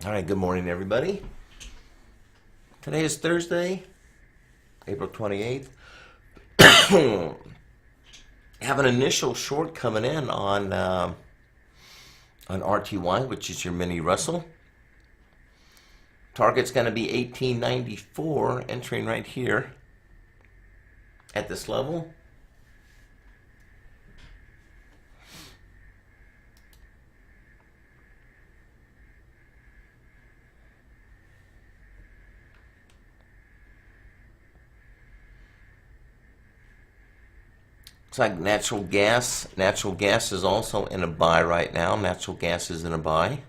All right, good morning, everybody. Today is Thursday, April 28th. Have an initial short coming in on RTY, which is your mini Russell. Target's going to be 1894, entering right here at this level. Looks like natural gas. Natural gas is also in a buy right now. Natural gas is in a buy.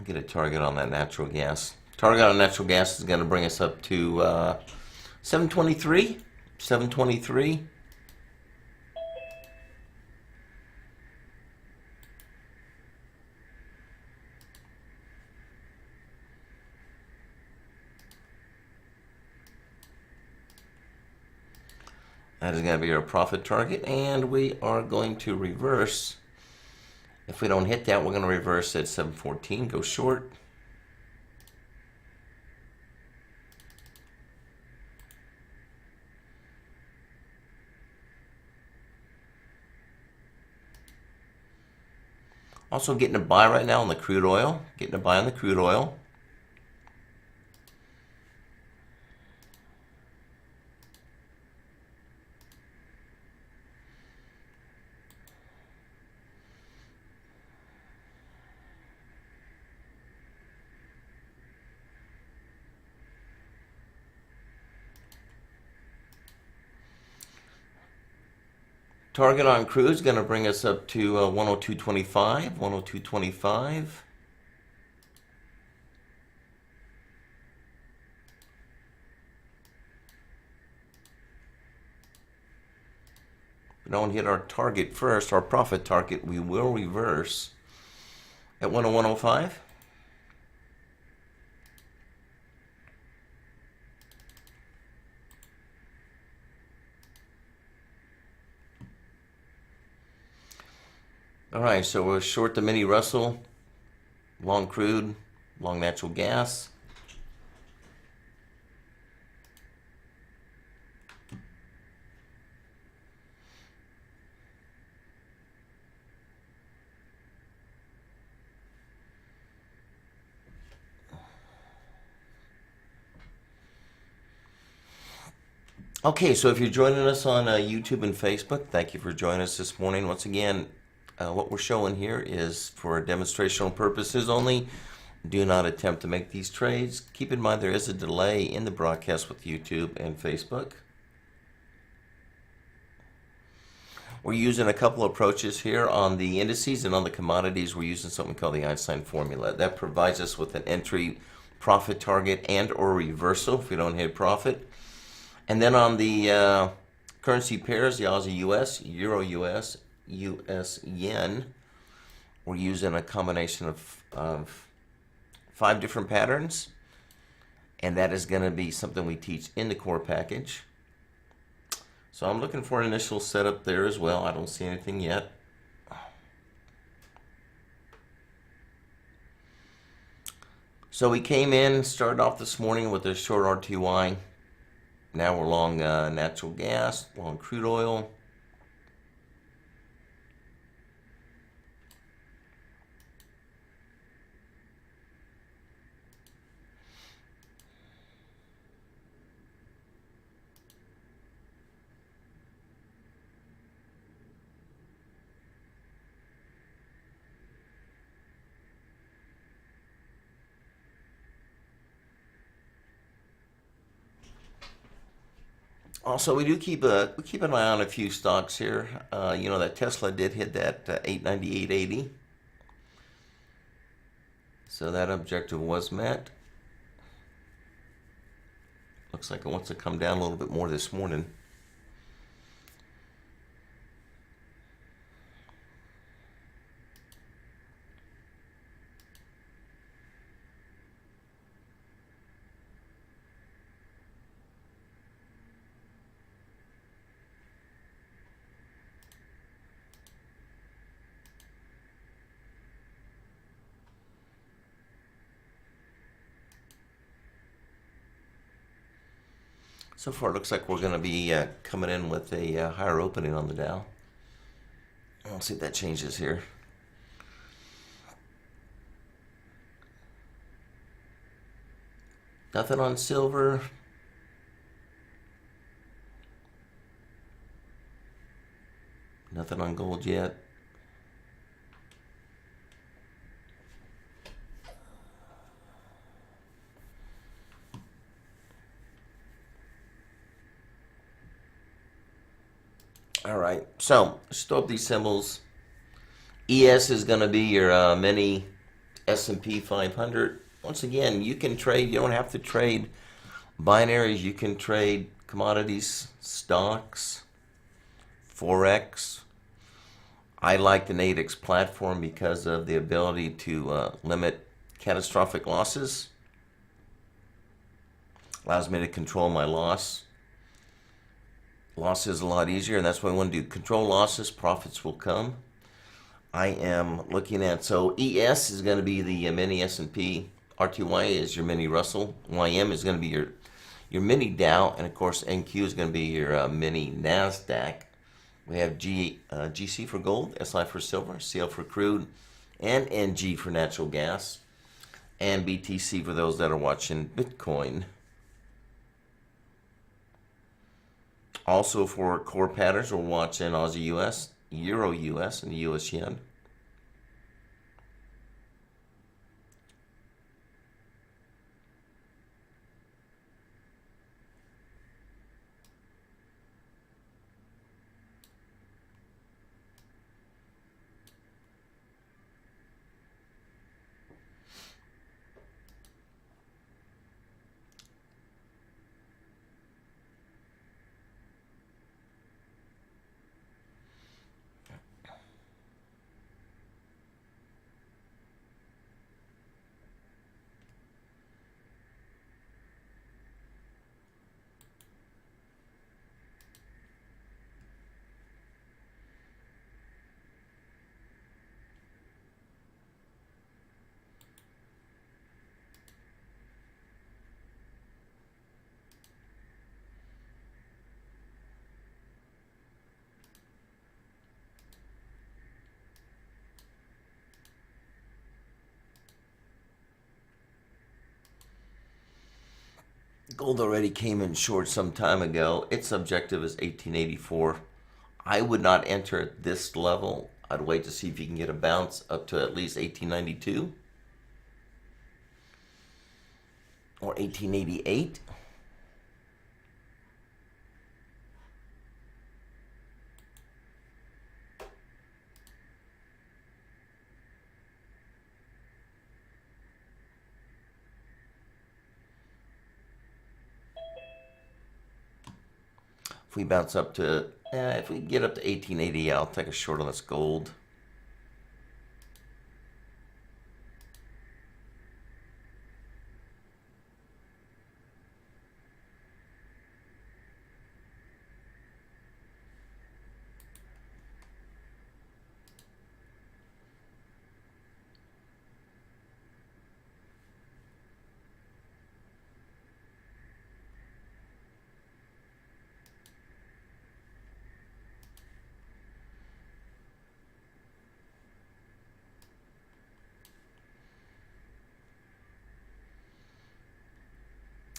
Get a target on that natural gas. Target on natural gas is going to bring us up to 723. 723. That is going to be our profit target, and we are going to reverse. If we don't hit that, we're going to reverse at 714, go short. Also getting a buy right now on the crude oil. Getting a buy on the crude oil. Target on crude is going to bring us up to 102.25. 102.25. If we don't hit our target first, our profit target, we will reverse at 101.05. All right, so we're short the mini Russell, long crude, long natural gas. Okay, so if you're joining us on YouTube and Facebook, thank you for joining us this morning. Once again, what we're showing here is for demonstrational purposes only. Do not attempt to make these trades. Keep in mind there is a delay in the broadcast with YouTube and Facebook. We're using a couple approaches here on the indices, and on the commodities we're using something called the Einstein formula. That provides us with an entry profit target and or reversal if we don't hit profit. And then on the currency pairs, the Aussie US, Euro US, US yen, we're using a combination of 5 different patterns, and that is going to be something we teach in the core package. So I'm looking for an initial setup there as well. I don't see anything yet. So we came in, started off this morning with a short RTY. Now we're long natural gas, long crude oil. Also, we keep an eye on a few stocks here. You know that Tesla did hit that 898.80, so that objective was met. Looks like it wants to come down a little bit more this morning. So far, it looks like we're going to be coming in with a higher opening on the Dow. Let's see if that changes here. Nothing on silver. Nothing on gold yet. All right, so still up these symbols. ES is going to be your mini S&P 500. Once again, you can trade. You don't have to trade binaries. You can trade commodities, stocks, Forex. I like the Nadex platform because of the ability to limit catastrophic losses. Allows me to control my loss. Loss is a lot easier, and that's what I want to do. Control losses, profits will come. I am looking at, so ES is going to be the mini S&P. RTY is your mini Russell. YM is going to be your mini Dow. And, of course, NQ is going to be your mini NASDAQ. We have GC for gold, SI for silver, CL for crude, and NG for natural gas, and BTC for those that are watching Bitcoin. Also for core patterns, we're watching Aussie US, Euro US, and the US yen. Gold already came in short some time ago. Its objective is 1884. I would not enter at this level. I'd wait to see if you can get a bounce up to at least 1892 or 1888. If we bounce up to, if we get up to 1880, I'll take a short on this gold.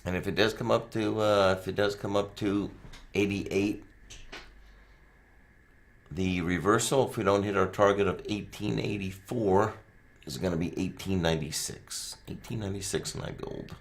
And if it does come up to 88, the reversal, if we don't hit our target of 1884, is going to be 1896. 1896 in that gold.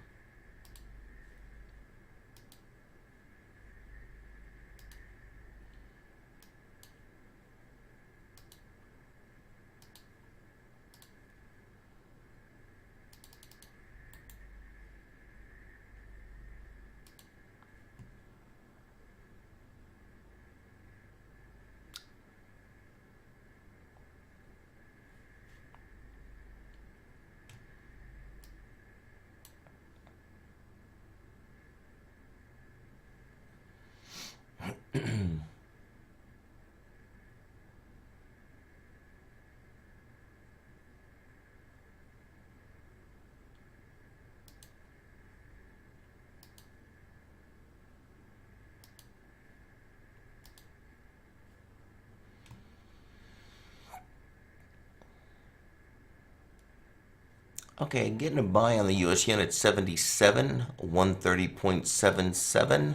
Okay, getting a buy on the US yen at 77, 130.77.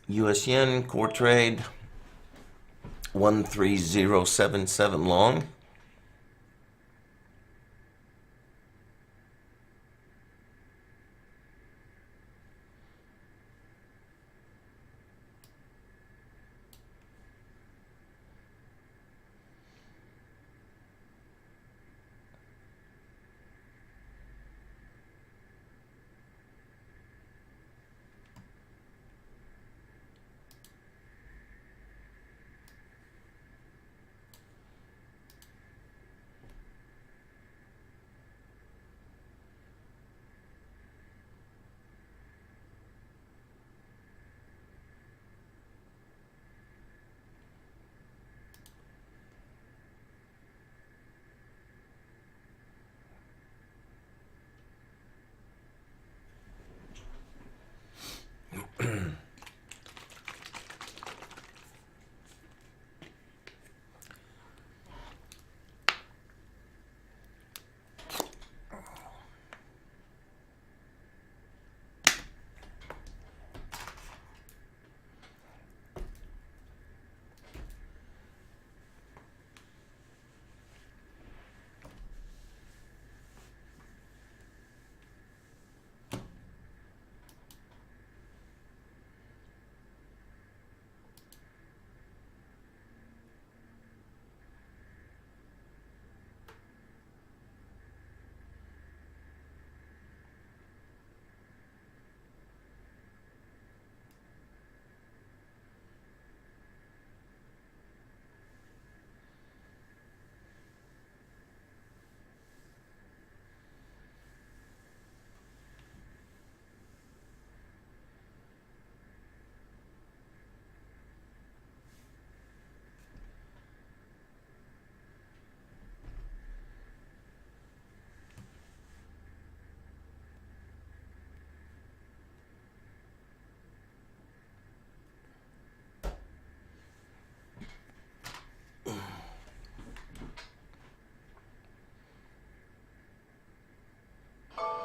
US yen core trade 13077 long.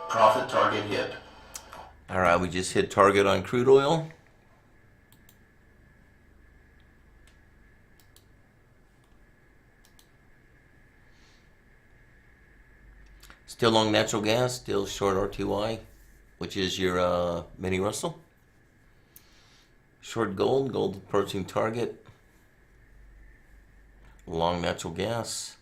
Profit target hit. All right, we just hit target on crude oil. Still long natural gas, still short RTY, which is your mini Russell. Short gold, gold approaching target. Long natural gas.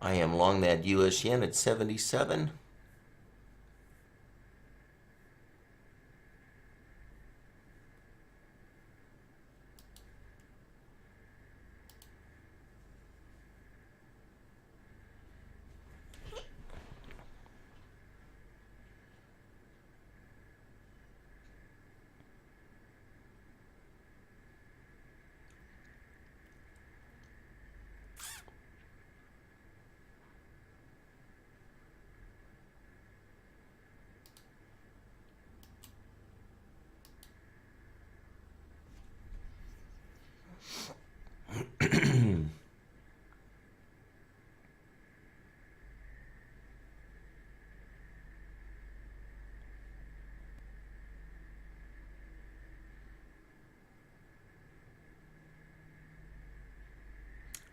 I am long that US yen at 77.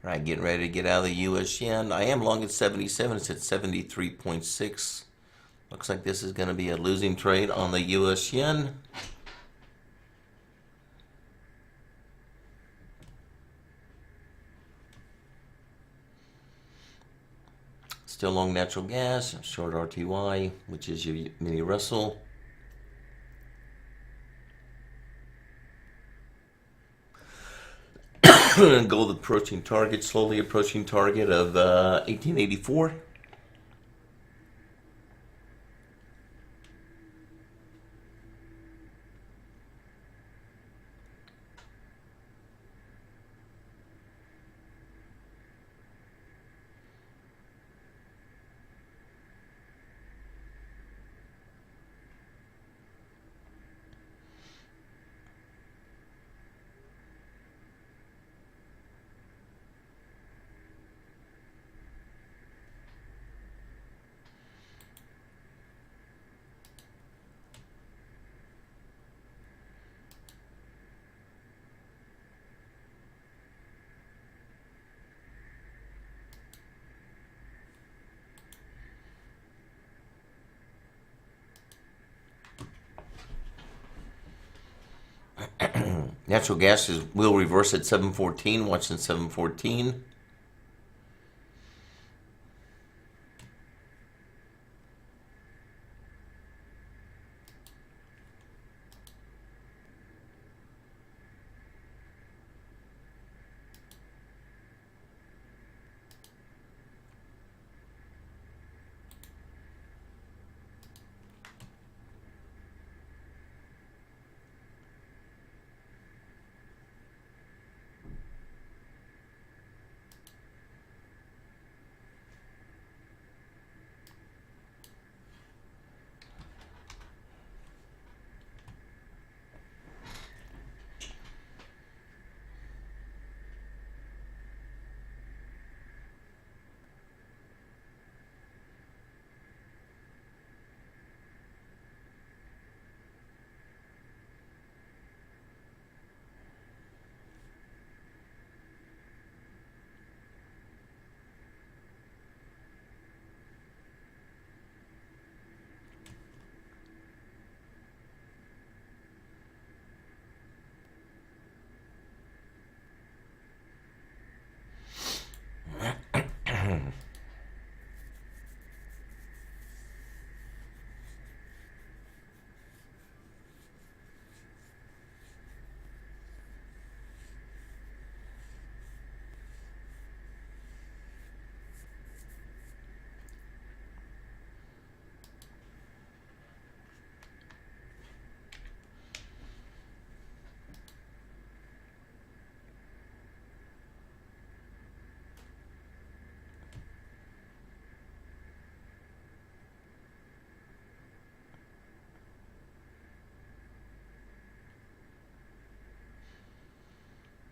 Right, getting ready to get out of the US yen. I am long at 77. It's at 73.6. Looks like this is going to be a losing trade on the US yen. Still long natural gas, short RTY, which is your mini Russell. Gold approaching target, slowly approaching target of 1884. Natural gas will reverse at 714. Watching 714.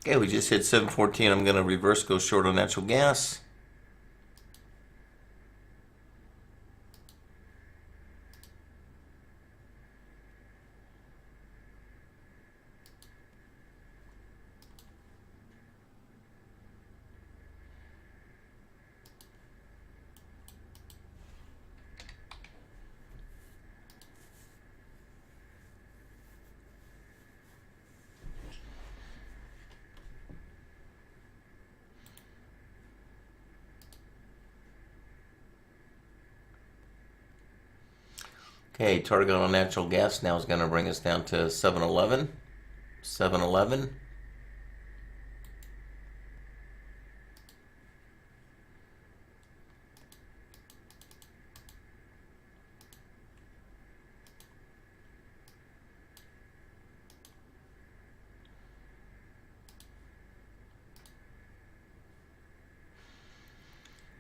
Okay, we just hit 714. I'm going to reverse, go short on natural gas. Okay, target on natural gas now is going to bring us down to 711. 711.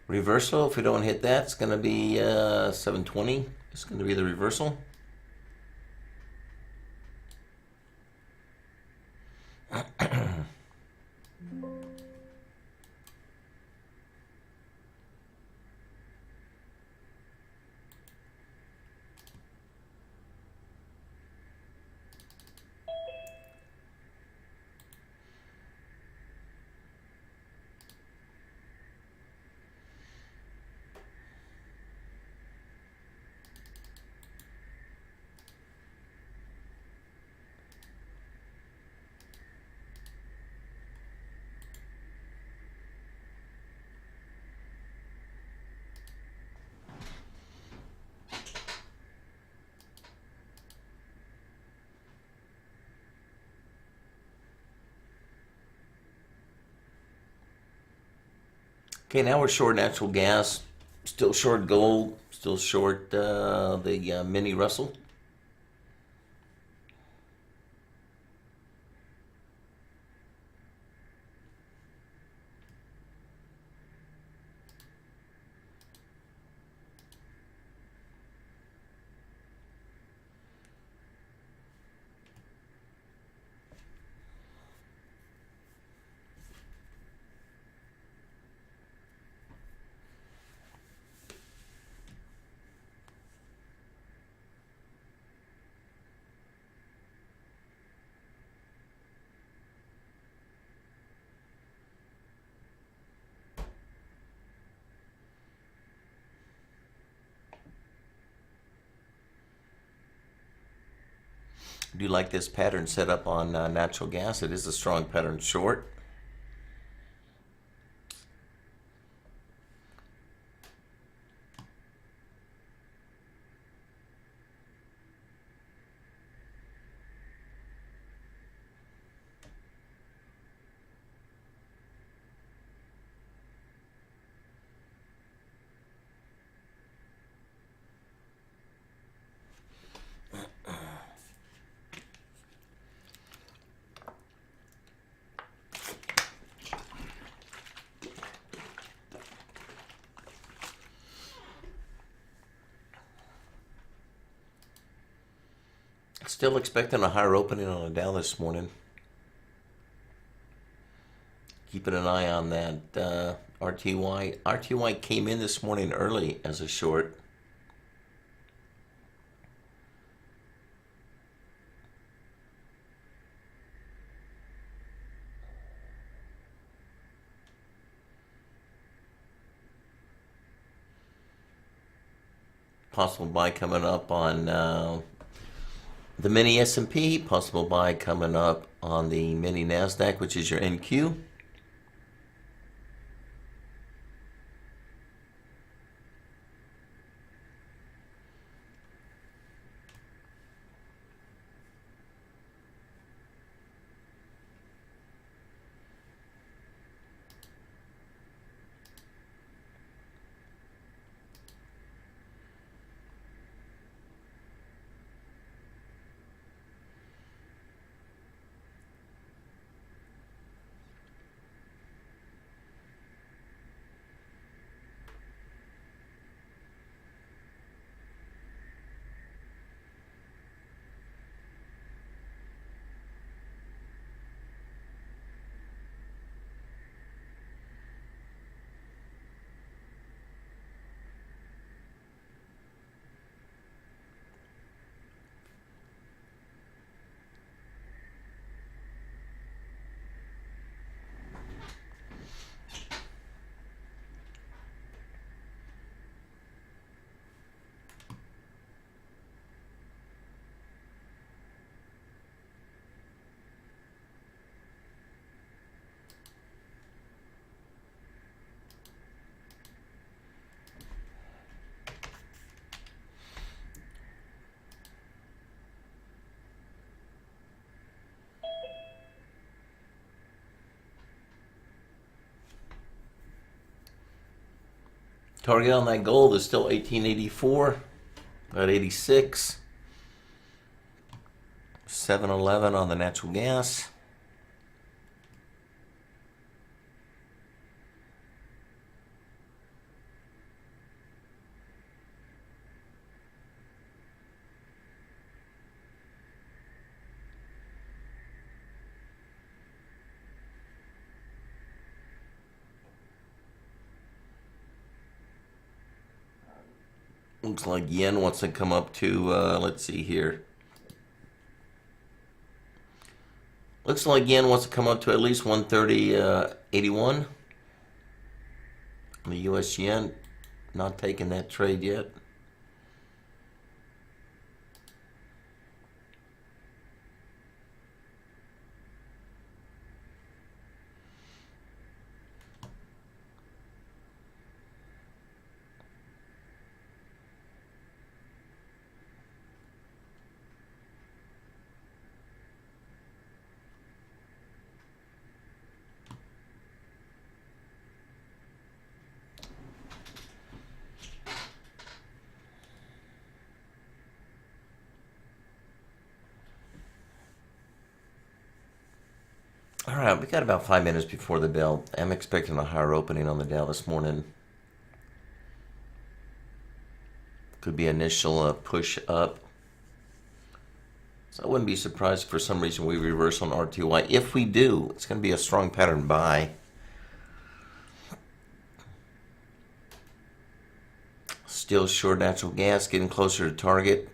Reversal, if we don't hit that, it's going to be 720. It's going to be the reversal. Okay, now we're short natural gas, still short gold, still short the mini Russell. Do you like this pattern set up on natural gas? It is a strong pattern short. Still expecting a higher opening on the Dow this morning. Keeping an eye on that RTY. RTY came in this morning early as a short. Possible buy coming up on the mini S&P. Possible buy coming up on the mini NASDAQ, which is your NQ. Target on that gold is still 1884, about 86. 711 on the natural gas. Looks like yen wants to come up to, let's see here. Looks like yen wants to come up to at least 130.81. The US yen, not taking that trade yet. All right, we got about 5 minutes before the bell. I'm expecting a higher opening on the Dow this morning. Could be initial push up. So I wouldn't be surprised if for some reason we reverse on RTY. If we do, it's going to be a strong pattern buy. Still short natural gas, getting closer to target.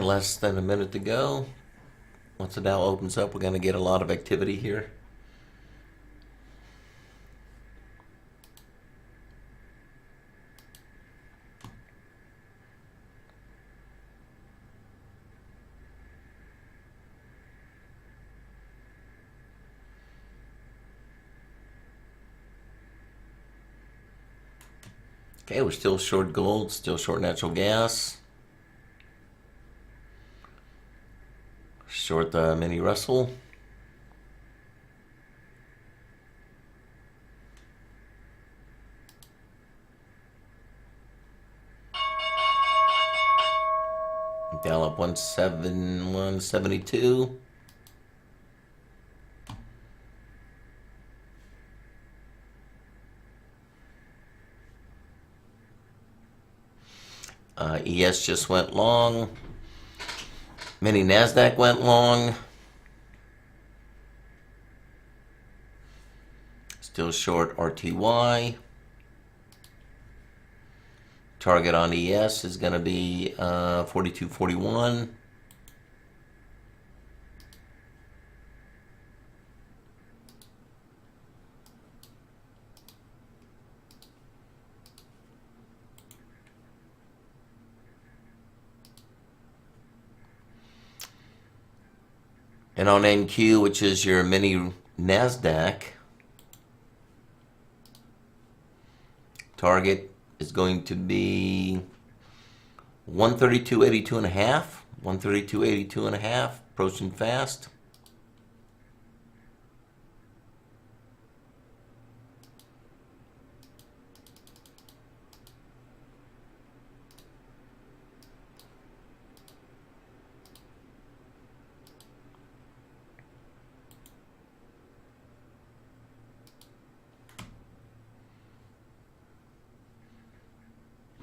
less than a minute to go. Once the Dow opens up, we're going to get a lot of activity here. Okay, we're still short gold, still short natural gas. Short the mini Russell. Down up 171.72. ES just went long. Mini NASDAQ went long. Still short RTY. Target on ES is going to be 42.41. And on NQ, which is your mini NASDAQ, target is going to be 132.82 and a half, 132.82 and a half, approaching fast.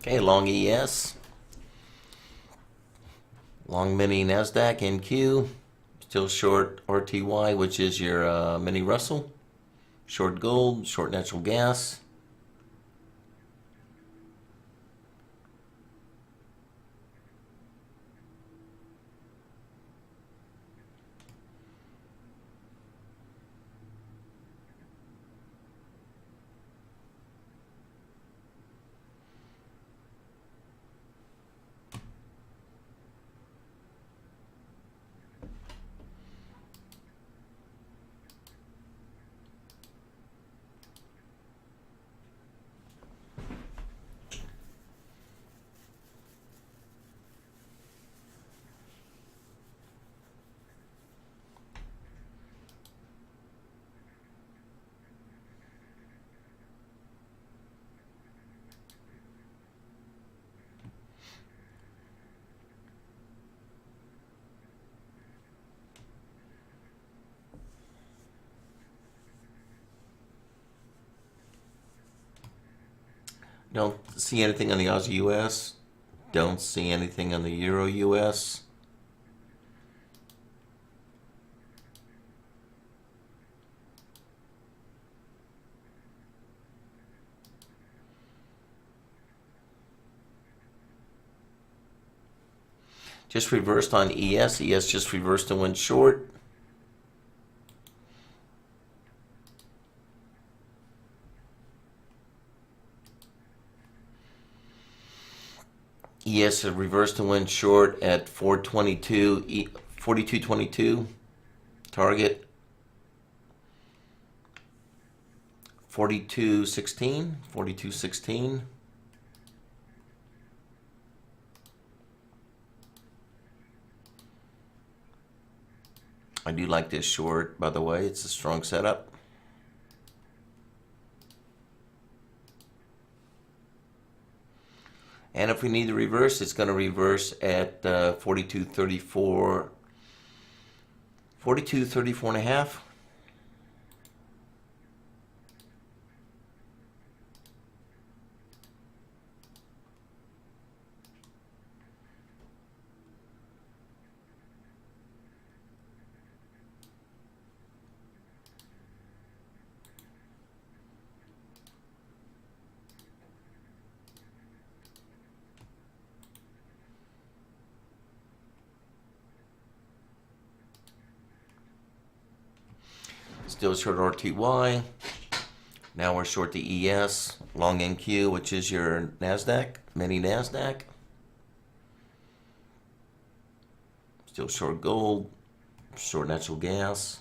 Okay, long ES, long mini NASDAQ, NQ, still short RTY, which is your mini Russell, short gold, short natural gas. Don't see anything on the Aussie US. Don't see anything on the Euro US. Just reversed on ES. ES just reversed and went short. ES reversed and went short at 422, 42.22. Target 42.16, 42.16. I do like this short, by the way. It's a strong setup. And if we need to reverse, it's going to reverse at 42.34, 42.34 and a half. Still short RTY. Now we're short the ES, long NQ, which is your NASDAQ, mini NASDAQ. Still short gold, short natural gas.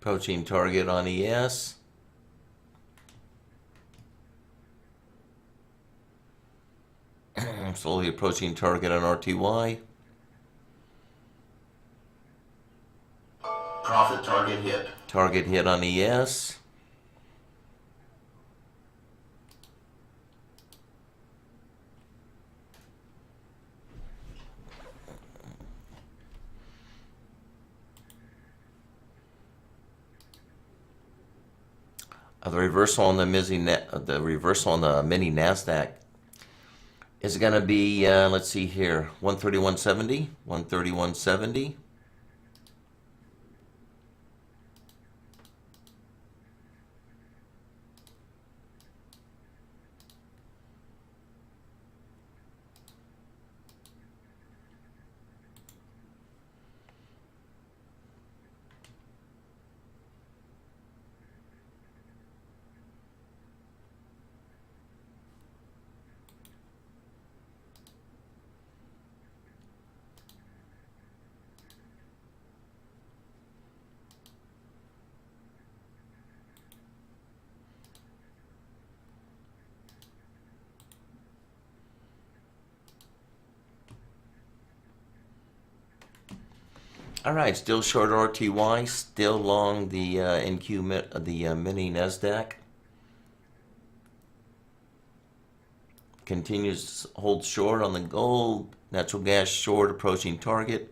Approaching target on ES. Slowly approaching target on RTY. Profit target hit. Target hit on ES. The reversal on the mini NASDAQ is going to be, let's see here, 131.70, 131.70. All right, still short RTY, still long the the mini NASDAQ. Continues to hold short on the gold, natural gas short approaching target.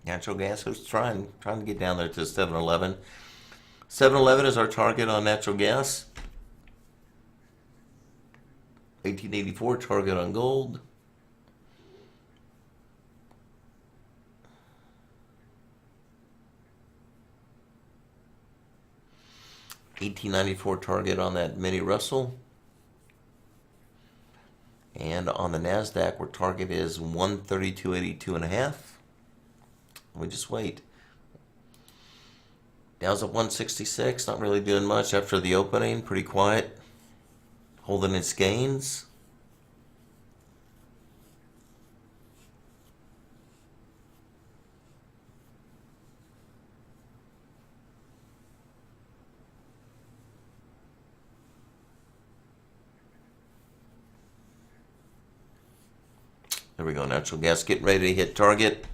Natural gas, who's trying to get down there to 7-Eleven. 7-Eleven is our target on natural gas. 1884 target on gold. $18.94 target on that mini Russell. And on the NASDAQ, our target is 132.82.5. We just wait. Dow's at 166, not really doing much after the opening, pretty quiet. Holding its gains. There we go, natural gas getting ready to hit target.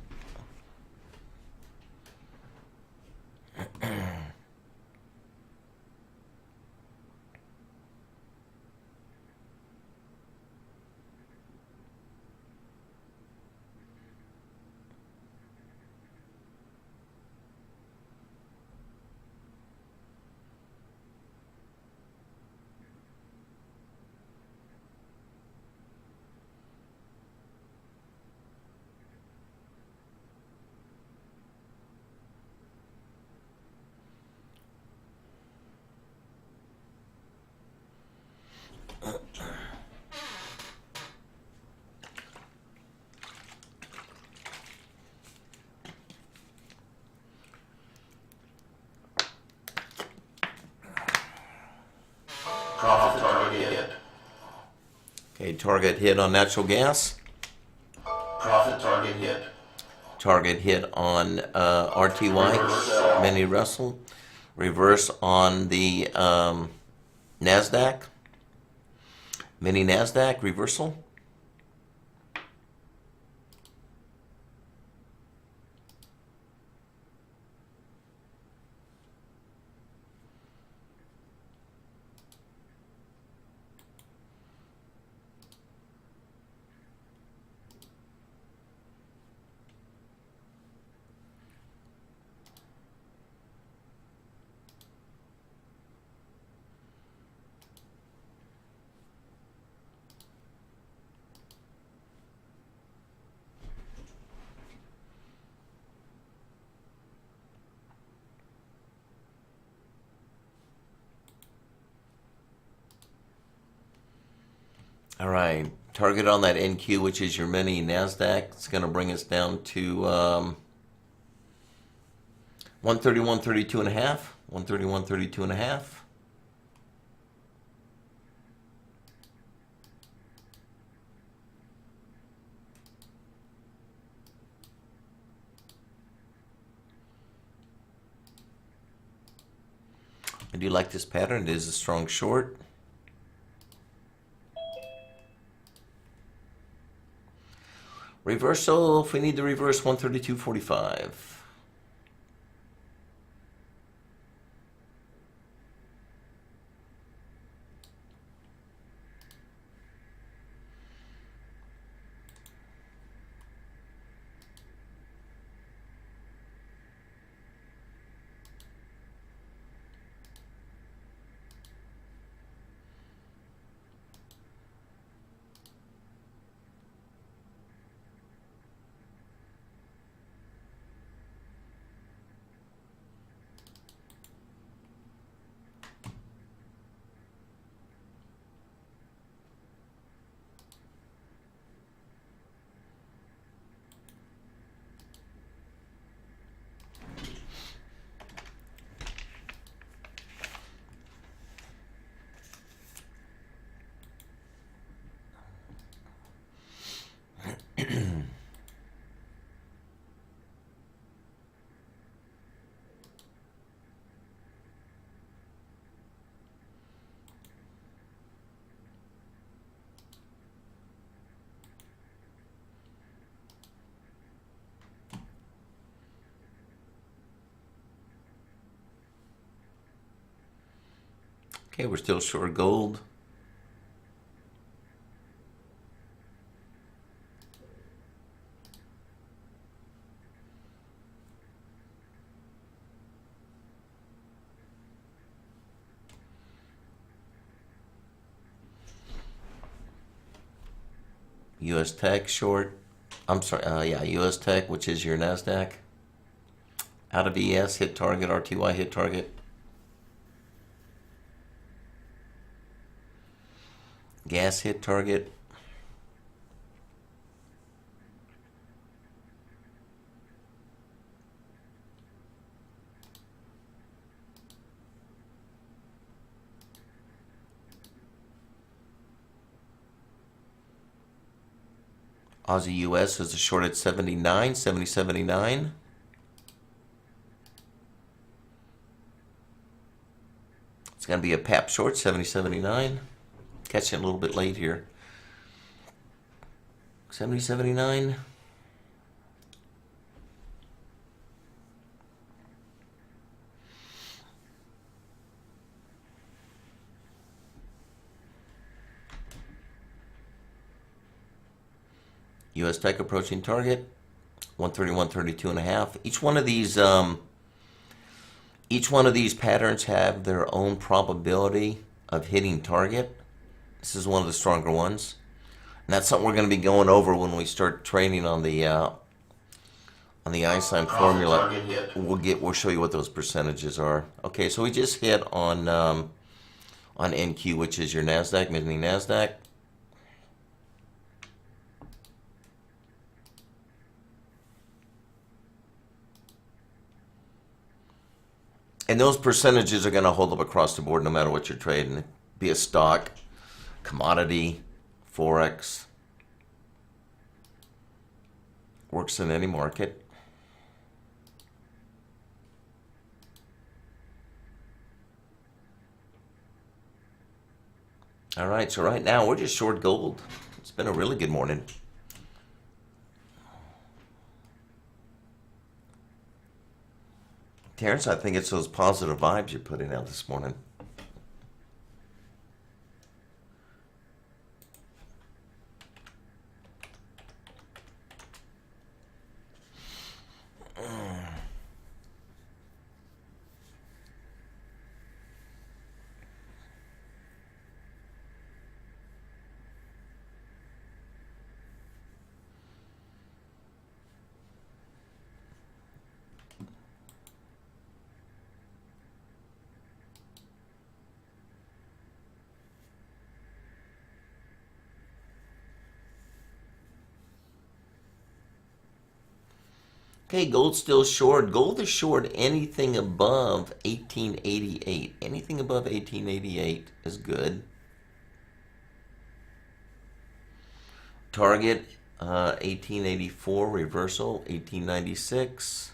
Okay, target hit on natural gas. Profit target hit. Target hit on RTY, Reverse. mini Russell. Reverse on the NASDAQ. Mini NASDAQ reversal. All right, target on that NQ, which is your mini NASDAQ. It's going to bring us down to 131.32 and a half. 131.32 and a half. I do like this pattern. It is a strong short. Reversal, if we need to reverse 132.45. Okay, we're still short gold. US Tech short. I'm sorry, yeah, US Tech, which is your NASDAQ. Out of ES, hit target, RTY, hit target. Gas hit target. Aussie US is a short at 79, 70.79. It's going to be a PAP short, 70.79. Catching it a little bit late here. 70.79. US Tech approaching target. 131.32 and a half. Each one of these patterns have their own probability of hitting target. This is one of the stronger ones, and that's something we're going to be going over when we start training on the Einstein formula. We'll show you what those percentages are. Okay, so we just hit on NQ, which is your NASDAQ, mini NASDAQ. And those percentages are going to hold up across the board no matter what you're trading. Be a stock, commodity, Forex. Works in any market. All right, so right now we're just short gold. It's been a really good morning. Terrence, I think it's those positive vibes you're putting out this morning. Okay, gold's still short. Gold is short anything above 1888. Anything above 1888 is good. Target 1884, reversal 1896.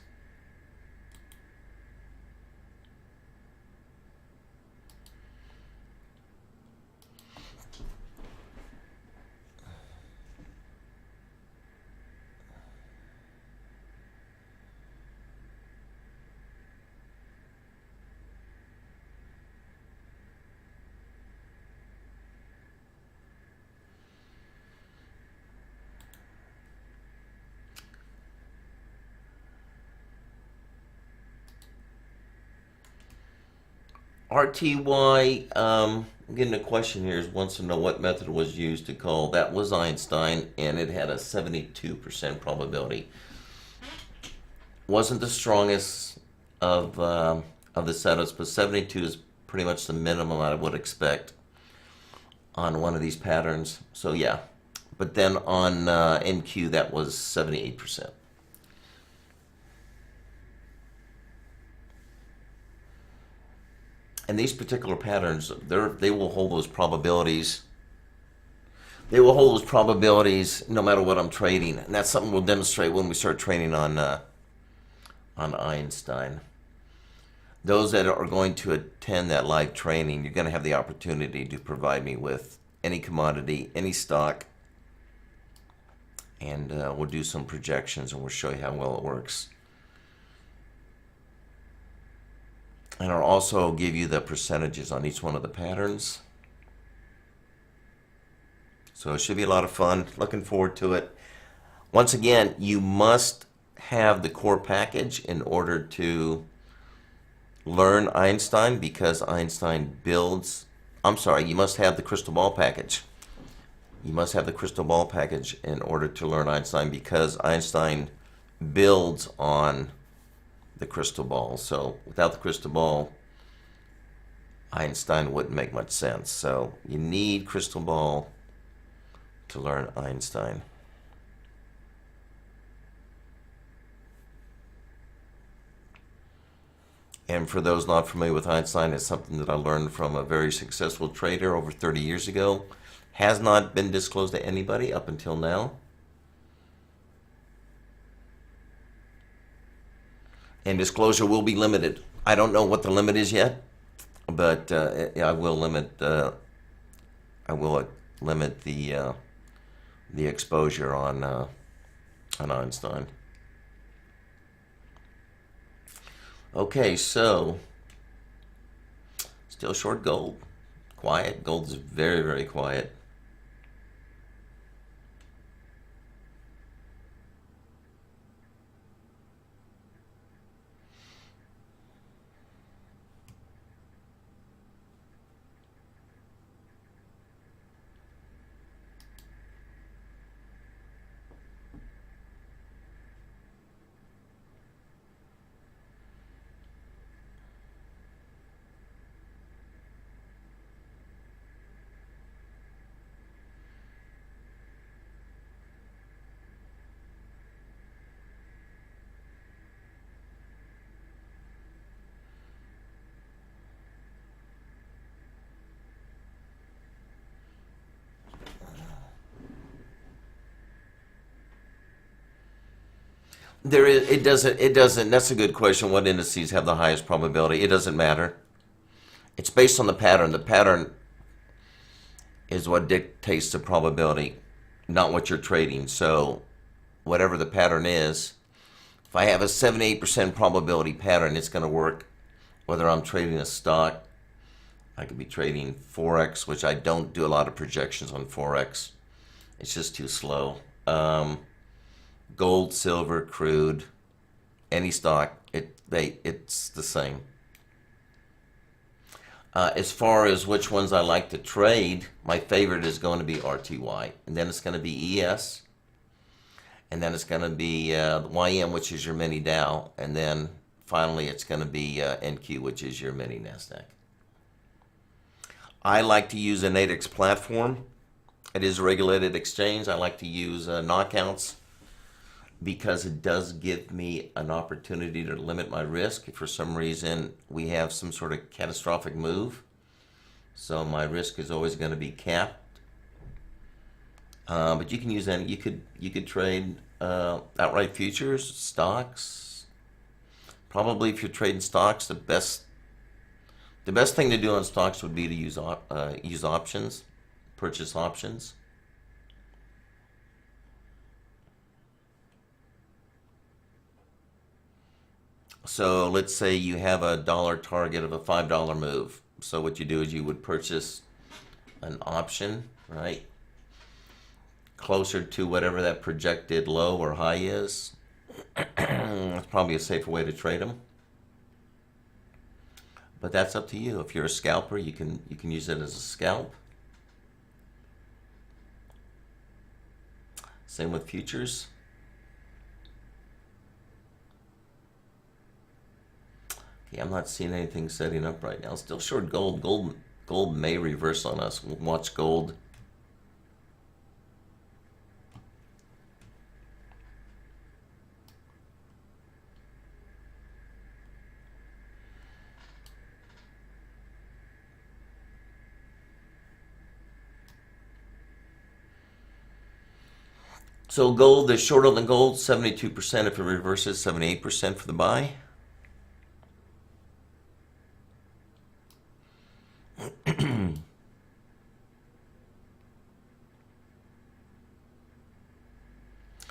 RTY, I'm getting a question here, is wants to know what method was used to call. That was Einstein, and it had a 72% probability. Wasn't the strongest of the setups, but 72 is pretty much the minimum I would expect on one of these patterns. So yeah, but then on NQ that was 78%. And these particular patterns, they will hold those probabilities. They will hold those probabilities no matter what I'm trading, and that's something we'll demonstrate when we start trading on Einstein. Those that are going to attend that live training, you're going to have the opportunity to provide me with any commodity, any stock, and we'll do some projections and we'll show you how well it works. And I'll also give you the percentages on each one of the patterns. So it should be a lot of fun. Looking forward to it. Once again, you must have the core package in order to learn Einstein, because Einstein builds... I'm sorry, you must have the crystal ball package. You must have the crystal ball package in order to learn Einstein, because Einstein builds on the crystal ball. So without the crystal ball, Einstein wouldn't make much sense. So you need crystal ball to learn Einstein. And for those not familiar with Einstein, it's something that I learned from a very successful trader over 30 years ago. Has not been disclosed to anybody up until now. And disclosure will be limited. I don't know what the limit is yet, but I will limit. I will limit the exposure on Einstein. Okay, so still short gold. Quiet. Gold is very, very quiet. It doesn't, that's a good question. What indices have the highest probability? It doesn't matter. It's based on the pattern. The pattern is what dictates the probability, not what you're trading. So whatever the pattern is, if I have a 78% probability pattern, it's going to work whether I'm trading a stock. I could be trading Forex, which I don't do a lot of projections on Forex. It's just too slow. Gold, silver, crude, any stock, it's the same. As far as which ones I like to trade, my favorite is going to be RTY, and then it's going to be ES, and then it's going to be YM, which is your mini Dow, and then finally it's going to be NQ, which is your mini NASDAQ. I like to use a Nadex platform. It is a regulated exchange. I like to use knockouts because it does give me an opportunity to limit my risk if for some reason we have some sort of catastrophic move. So my risk is always going to be capped. But you can use any. You could trade outright futures, stocks. Probably if you're trading stocks, the best thing to do on stocks would be to use options, purchase options. So let's say you have a dollar target of a $5 move. So what you do is you would purchase an option, right? Closer to whatever that projected low or high is. That's probably a safer way to trade them. But that's up to you. If you're a scalper, you can use it as a scalp. Same with futures. Okay, I'm not seeing anything setting up right now. Still short gold. Gold may reverse on us. We'll watch gold. So gold is short on the gold, 72%. If it reverses, 78% for the buy.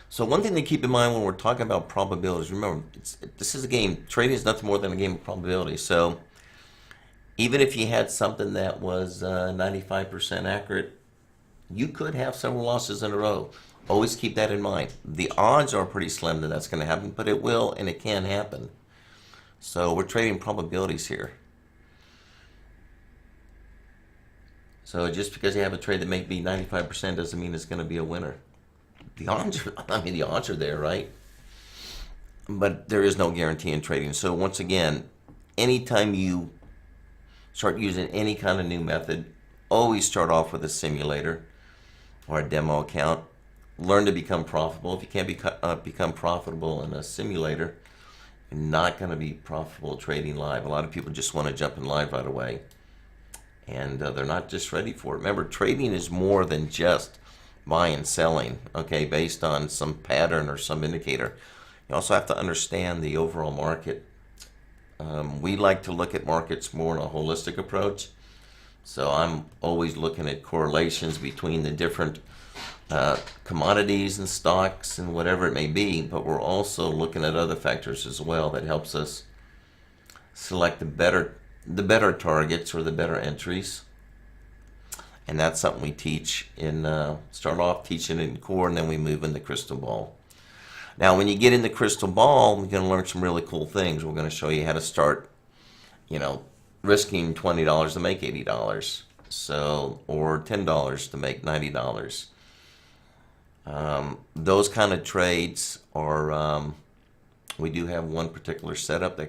So one thing to keep in mind when we're talking about probabilities, remember, this is a game. Trading is nothing more than a game of probability. So even if you had something that was 95% accurate, you could have several losses in a row. Always keep that in mind. The odds are pretty slim that that's going to happen, but it will and it can happen. So we're trading probabilities here. So just because you have a trade that may be 95% doesn't mean it's going to be a winner. The odds are there, right? But there is no guarantee in trading. So once again, anytime you start using any kind of new method, always start off with a simulator or a demo account. Learn to become profitable. If you can't become profitable in a simulator, you're not going to be profitable trading live. A lot of people just want to jump in live right away, and they're not just ready for it. Remember, trading is more than just buying and selling, okay, based on some pattern or some indicator. You also have to understand the overall market. We like to look at markets more in a holistic approach. So I'm always looking at correlations between the different commodities and stocks and whatever it may be, but we're also looking at other factors as well that helps us select the better targets or the better entries. And that's something we teach start off teaching in core, and then we move into crystal ball. Now, when you get into crystal ball, we're going to learn some really cool things. We're going to show you how to start, risking $20 to make $80. So, or $10 to make $90. Those kind of trades are, we do have one particular setup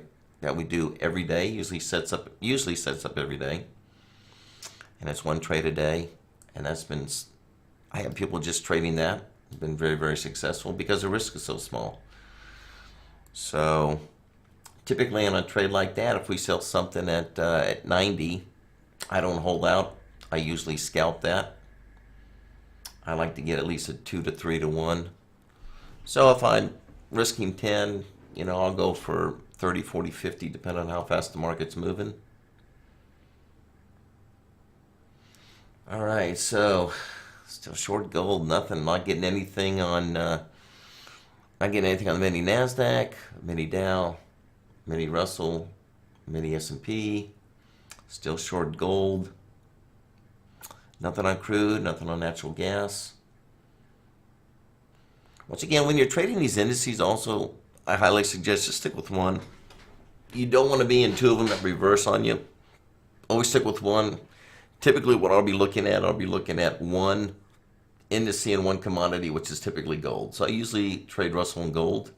that we do every day, usually sets up every day. And it's one trade a day. And I have people just trading that. It's been very, very successful because the risk is so small. So typically on a trade like that, if we sell something at 90, I don't hold out. I usually scalp that. I like to get at least a 2 to 3 to 1. So if I'm risking 10, I'll go for 30, 40, 50, depending on how fast the market's moving. All right, so still short gold, nothing. Not getting anything on, not getting anything on the mini Nasdaq, mini Dow, mini Russell, mini S&P. Still short gold. Nothing on crude, nothing on natural gas. Once again, when you're trading these indices, also, I highly suggest you stick with one. You don't want to be in two of them that reverse on you. Always stick with one. Typically, what I'll be looking at one indice and one commodity, which is typically gold. So I usually trade Russell and gold.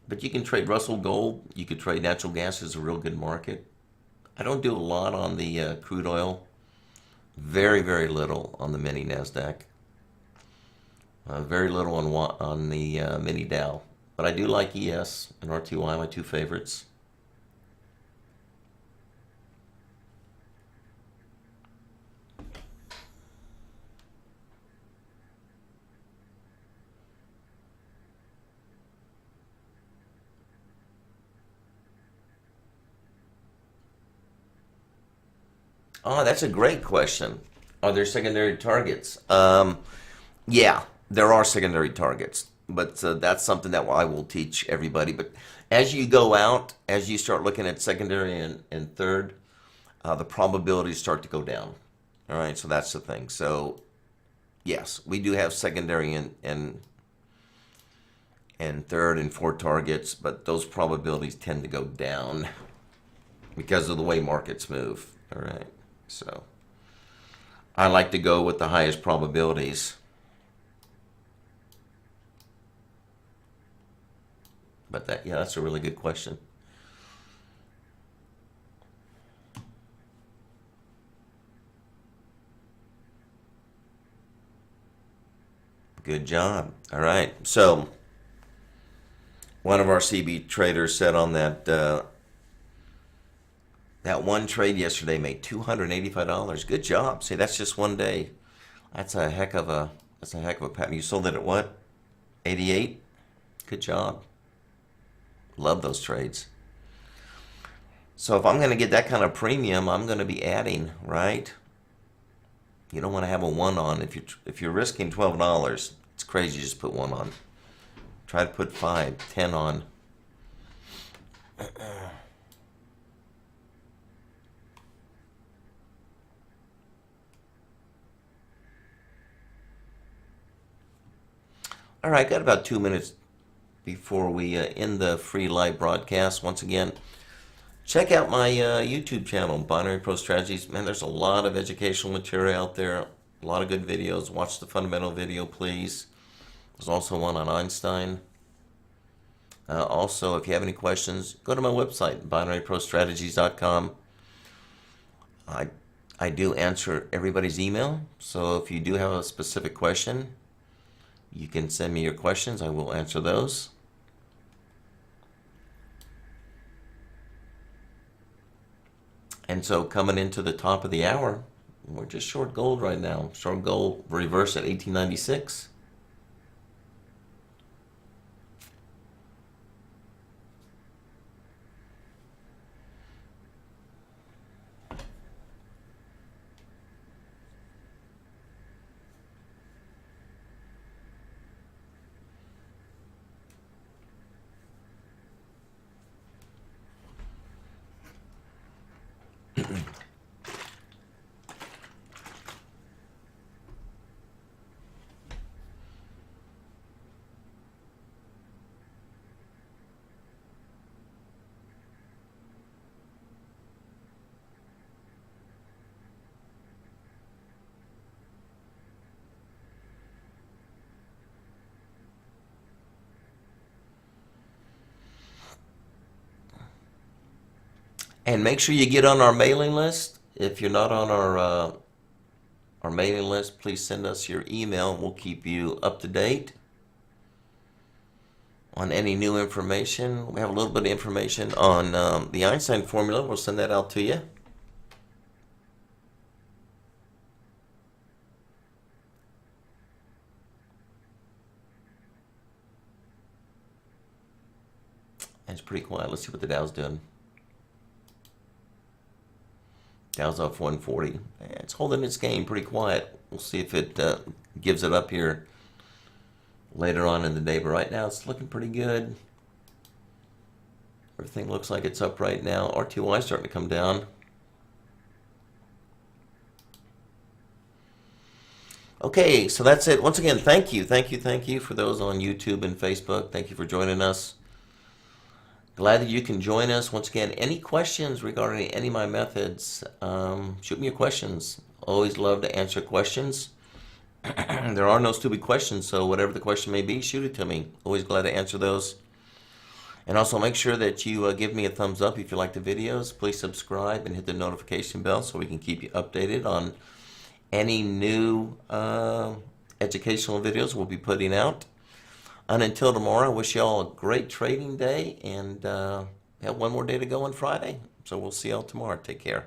But you can trade Russell gold. You could trade natural gas as a real good market. I don't do a lot on the crude oil. Very, very little on the mini Nasdaq. Very little on the mini Dow. But I do like ES and RTY, my two favorites. Oh, that's a great question. Are there secondary targets? Yeah, there are secondary targets, but that's something that I will teach everybody. But as you go out, as you start looking at secondary and third, the probabilities start to go down. All right, so that's the thing. So, yes, we do have secondary and third and fourth targets, but those probabilities tend to go down because of the way markets move. All right. So I like to go with the highest probabilities. But that's a really good question. Good job. All right. So one of our CB traders said on that one trade yesterday made $285. Good job. See, that's just one day. That's a heck of a pattern. You sold it at what? 88? Good job. Love those trades. So if I'm going to get that kind of premium, I'm going to be adding, right? You don't want to have a one on. If you're risking $12, it's crazy. Just put one on. Try to put 5, 10 on. All right, got about 2 minutes before we end the free live broadcast. Once again, check out my YouTube channel, Binary Pro Strategies. Man, there's a lot of educational material out there, a lot of good videos. Watch the fundamental video, please. There's also one on Einstein. Also, if you have any questions, go to my website, binaryprostrategies.com. I do answer everybody's email, so if you do have a specific question, you can send me your questions. I will answer those. And so coming into the top of the hour, we're just short gold right now. Short gold reverse at 1896. And make sure you get on our mailing list. If you're not on our mailing list, please send us your email and we'll keep you up to date on any new information. We have a little bit of information on the Einstein formula. We'll send that out to you. And it's pretty quiet. Let's see what the Dow's doing. Dow's off 140. It's holding its game pretty quiet. We'll see if it gives it up here later on in the day. But right now it's looking pretty good. Everything looks like it's up right now. RTY is starting to come down. Okay, so that's it. Once again, thank you for those on YouTube and Facebook. Thank you for joining us. Glad that you can join us. Once again, any questions regarding any of my methods, shoot me your questions. Always love to answer questions. There are no stupid questions, so whatever the question may be, shoot it to me. Always glad to answer those. And also make sure that you give me a thumbs up if you like the videos. Please subscribe and hit the notification bell so we can keep you updated on any new educational videos we'll be putting out. And until tomorrow, I wish you all a great trading day, and have one more day to go on Friday. So we'll see y'all tomorrow. Take care.